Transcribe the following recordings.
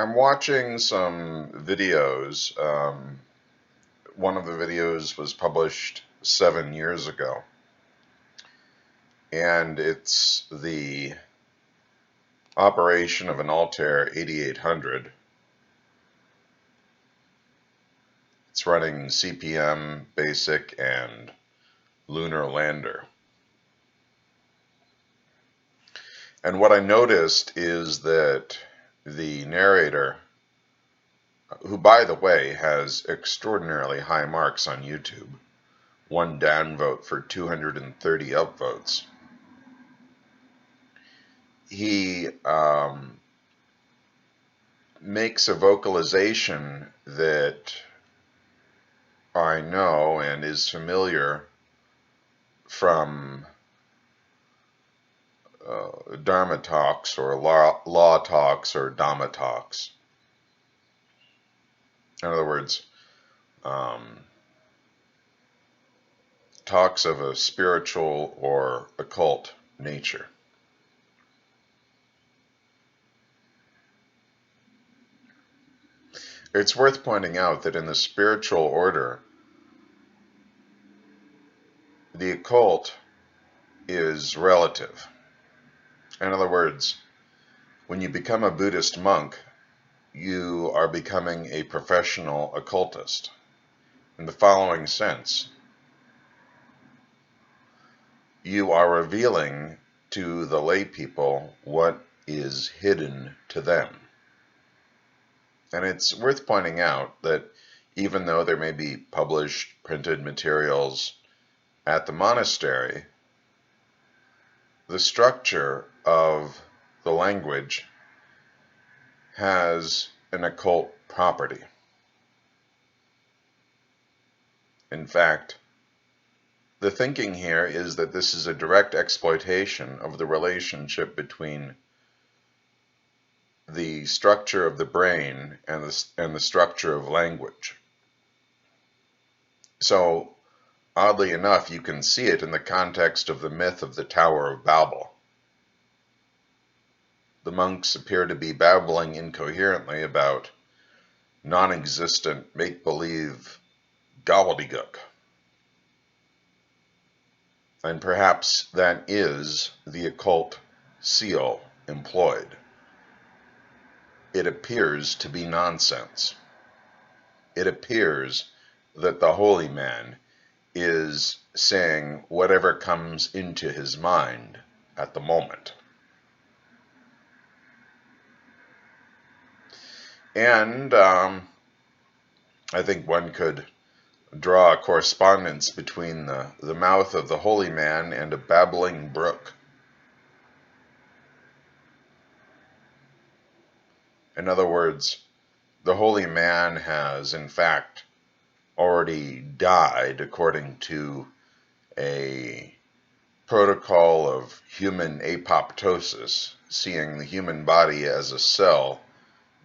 I'm watching some videos. One of the videos was published 7 years ago, and it's the operation of an Altair 8800. It's running CP/M, Basic, and Lunar Lander. And what I noticed is that the narrator, who by the way has extraordinarily high marks on YouTube, 1 downvote for 230 upvotes, he makes a vocalization that I know and is familiar from Dharma talks or law talks or Dhamma talks. In other words, talks of a spiritual or occult nature. It's worth pointing out that in the spiritual order, the occult is relative. In other words, when you become a Buddhist monk, you are becoming a professional occultist. In the following sense, you are revealing to the lay people what is hidden to them. And it's worth pointing out that even though there may be published printed materials at the monastery, the structure of the language has an occult property. In fact, the thinking here is that this is a direct exploitation of the relationship between the structure of the brain and the structure of language. So, oddly enough, you can see it in the context of the myth of the Tower of Babel. The monks appear to be babbling incoherently about non-existent, make-believe gobbledygook. And perhaps that is the occult seal employed. It appears to be nonsense. It appears that the holy man is saying whatever comes into his mind at the moment. And I think one could draw a correspondence between the mouth of the holy man and a babbling brook. In other words, the holy man has, in fact, already died according to a protocol of human apoptosis, seeing the human body as a cell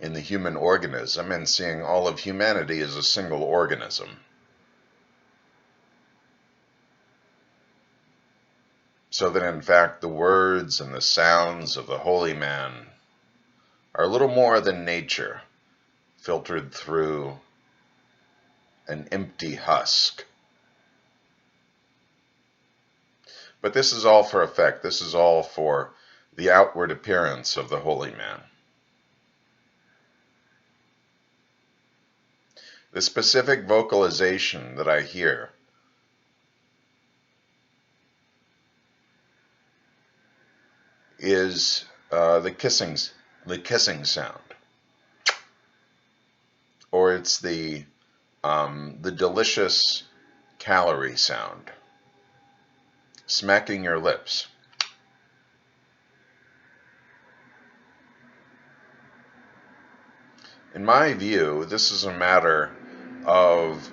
in the human organism and seeing all of humanity as a single organism. So that in fact the words and the sounds of the holy man are little more than nature filtered through an empty husk. But this is all for effect. This is all for the outward appearance of the holy man. The specific vocalization that I hear is the kissing sound, or it's the delicious calorie sound, smacking your lips. In my view, this is a matter of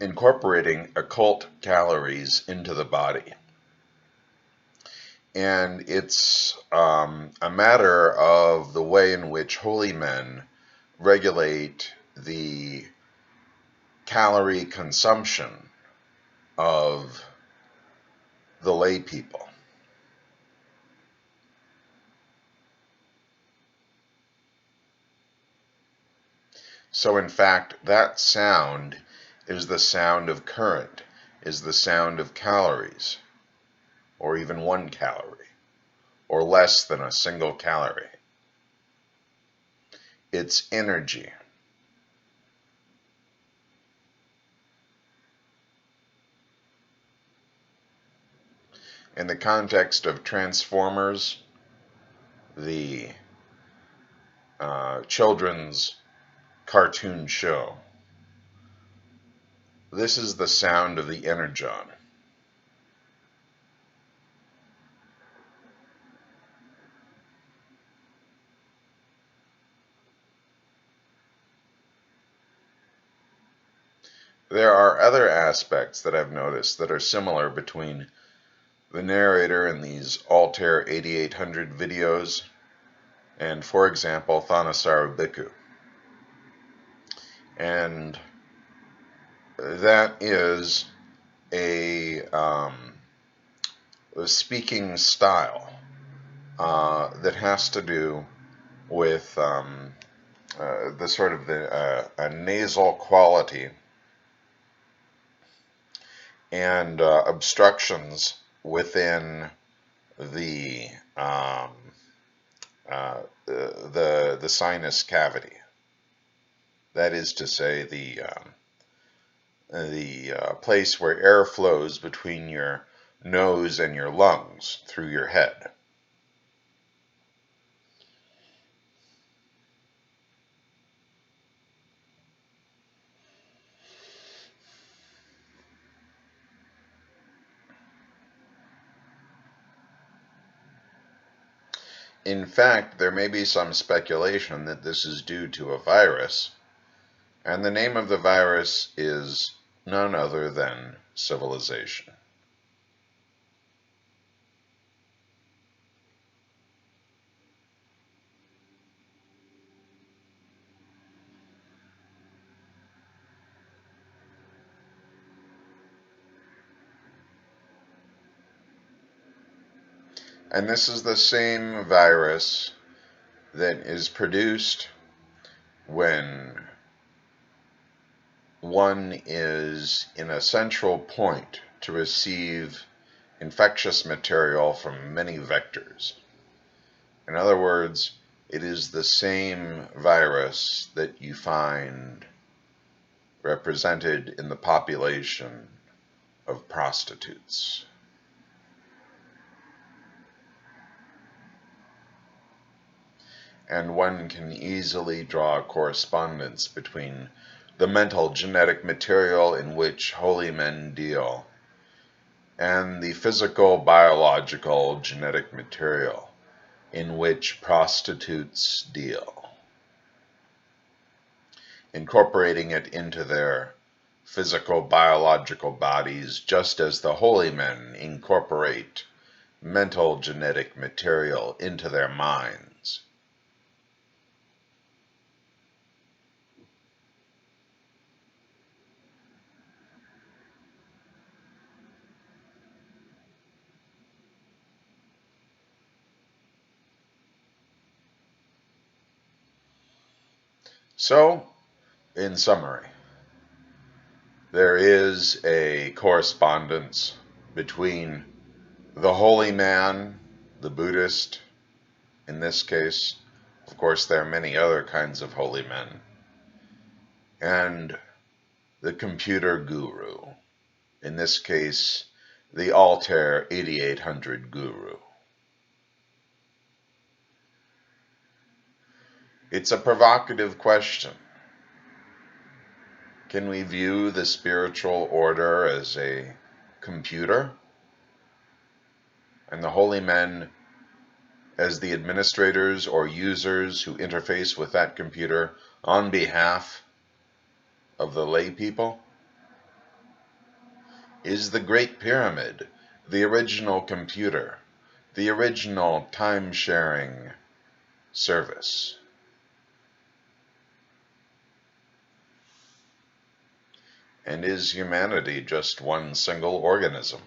incorporating occult calories into the body. And it's a matter of the way in which holy men regulate the calorie consumption of the lay people. So in fact, that sound is the sound of current, is the sound of calories, or even 1 calorie, or less than a single calorie. It's energy. In the context of Transformers, the children's cartoon show, this is the sound of the energon. There are other aspects that I've noticed that are similar between the narrator in these Altair 8800 videos and, for example, Thanissaro Bhikkhu. And that is a speaking style that has to do with the sort of a nasal quality and obstructions within the the sinus cavity. That is to say, the place where air flows between your nose and your lungs through your head. In fact, there may be some speculation that this is due to a virus, and the name of the virus is none other than civilization. And this is the same virus that is produced when one is in a central point to receive infectious material from many vectors. In other words, it is the same virus that you find represented in the population of prostitutes. And one can easily draw a correspondence between the mental genetic material in which holy men deal and the physical biological genetic material in which prostitutes deal, incorporating it into their physical biological bodies just as the holy men incorporate mental genetic material into their minds. So, in summary, there is a correspondence between the holy man, the Buddhist, in this case. Of course, there are many other kinds of holy men, and the computer guru, in this case, the Altair 8800 guru. It's a provocative question. Can we view the spiritual order as a computer, and the holy men as the administrators or users who interface with that computer on behalf of the lay people? Is the Great Pyramid the original computer, the original time-sharing service? And is humanity just one single organism?